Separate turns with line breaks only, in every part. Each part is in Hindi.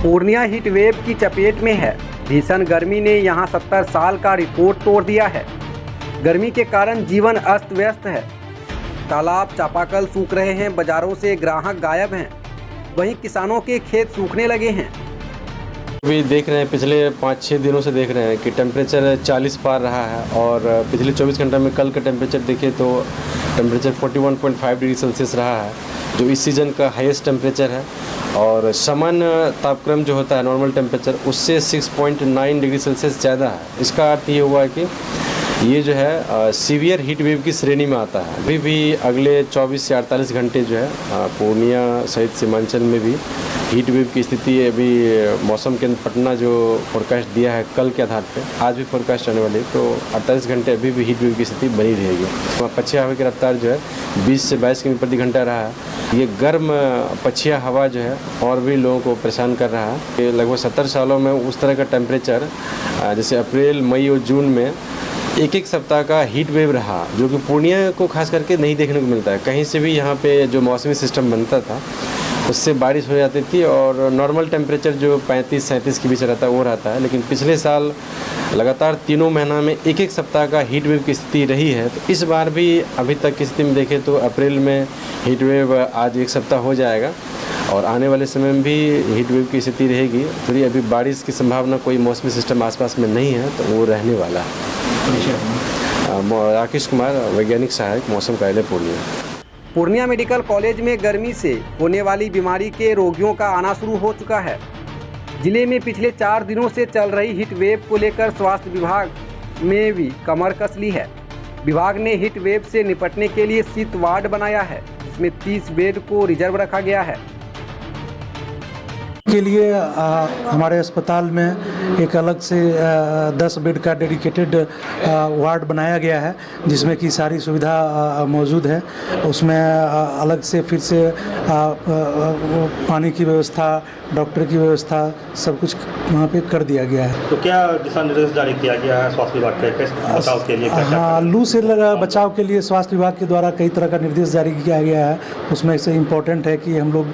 पूर्णिया हीट वेव की चपेट में है। भीषण गर्मी ने यहां 70 साल का रिकॉर्ड तोड़ दिया है। गर्मी के कारण जीवन अस्त व्यस्त है। तालाब चापाकल सूख रहे हैं, बाजारों से ग्राहक गायब हैं, वहीं किसानों के खेत सूखने लगे हैं।
अभी देख रहे हैं, पिछले 5-6 दिनों से देख रहे हैं कि टेम्परेचर 40 पार रहा है और पिछले 24 घंटे में कल का टेम्परेचर देखें तो टेम्परेचर 41.5 डिग्री सेल्सियस रहा है, जो इस सीज़न का हाईएस्ट टेम्परेचर है। और सामान्य तापक्रम जो होता है नॉर्मल टेम्परेचर उससे 6.9 डिग्री सेल्सियस ज़्यादा है। इसका अर्थ ये हुआ कि ये जो है सीवियर हीट वेव की श्रेणी में आता है। अभी भी अगले 24 से 48 घंटे जो है पूर्णिया सहित सीमांचल में भी हीट वेव की स्थिति अभी मौसम केंद्र पटना जो फोरकास्ट दिया है कल के आधार पे, आज भी फोरकास्ट आने वाली है, तो 48 घंटे अभी भी हीट वेव की स्थिति बनी रहेगी। पछिया हवा की रफ्तार जो है 20 से 22 किलोमीटर प्रति घंटा रहा है। ये गर्म पछिया हवा जो है और भी लोगों को परेशान कर रहा है। ये लगभग 70 सालों में उस तरह का टेम्परेचर जैसे अप्रैल, मई और जून में एक सप्ताह का हीट वेव रहा, जो कि पूर्णिया को खास करके नहीं देखने को मिलता है। कहीं से भी यहाँ पे जो मौसमी सिस्टम बनता था उससे बारिश हो जाती थी और नॉर्मल टेम्परेचर जो 35-37 के बीच रहता है वो रहता है। लेकिन पिछले साल लगातार तीनों महीना में एक सप्ताह का हीट वेव की स्थिति रही है। तो इस बार भी अभी तक की स्थिति में देखें तो अप्रैल में हीट वेव आज एक सप्ताह हो जाएगा और आने वाले समय में भी हीट वेव की स्थिति रहेगी। थोड़ी अभी बारिश की संभावना कोई मौसमी सिस्टम आसपास में नहीं है, तो वो रहने वाला है। राकेश कुमार, वैज्ञानिक सहायक, मौसम कार्यालय, पूर्णिया।
पूर्णिया मेडिकल कॉलेज में गर्मी से होने वाली बीमारी के रोगियों का आना शुरू हो चुका है। जिले में पिछले 4 दिनों से चल रही हीट वेव को लेकर स्वास्थ्य विभाग में भी कमर कस ली है। विभाग ने हीट वेव से निपटने के लिए शीत वार्ड बनाया है, जिसमें 30 बेड को रिजर्व रखा गया है।
के लिए हमारे अस्पताल में एक अलग से 10 बेड का डेडिकेटेड वार्ड बनाया गया है, जिसमें कि सारी सुविधा मौजूद है। उसमें अलग से फिर से पानी की व्यवस्था, डॉक्टर की व्यवस्था, सब कुछ वहाँ पे कर दिया गया है।
तो क्या दिशा निर्देश जारी किया गया है स्वास्थ्य विभाग के बचाव के लिए?
हाँ, लू से बचाव के लिए स्वास्थ्य विभाग के द्वारा कई तरह का निर्देश जारी किया गया है। उसमें से इम्पोर्टेंट है कि हम लोग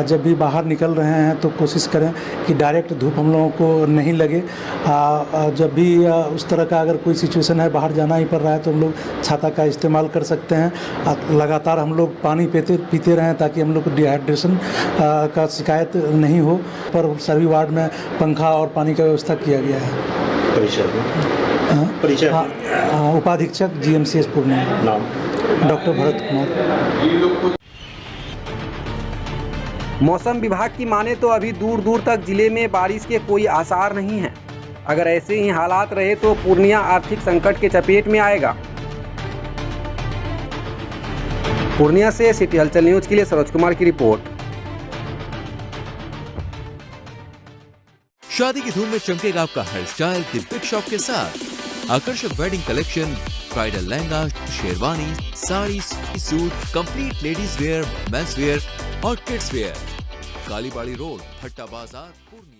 जब भी बाहर निकल रहे हैं तो कोशिश करें कि डायरेक्ट धूप हम लोगों को नहीं लगे। जब भी उस तरह का अगर कोई सिचुएशन है, बाहर जाना ही पड़ रहा है, तो हम लोग छाता का इस्तेमाल कर सकते हैं। लगातार हम लोग पानी पीते रहें ताकि हम लोग को डिहाइड्रेशन का शिकायत नहीं हो। पर सभी वार्ड में पंखा और पानी का व्यवस्था किया गया है।
परिचय?
उपाधीक्षक GMCH पूर्णिया।
नाम?
डॉक्टर भरत कुमार।
मौसम विभाग की माने तो अभी दूर दूर तक जिले में बारिश के कोई आसार नहीं हैं। अगर ऐसे ही हालात रहे तो पूर्णिया आर्थिक संकट के चपेट में आएगा। पूर्णिया से सिटी हलचल न्यूज के लिए सरोज कुमार की रिपोर्ट।
शादी की धूम में चमकेगा आपका hair style The Big Shop के साथ। आकर्षक wedding collection, bridal lehenga, sherwani, sari, suit, complete ladies wear, men's wear और kids wear. Kalibari road, Bhatta Bazar, Purnia.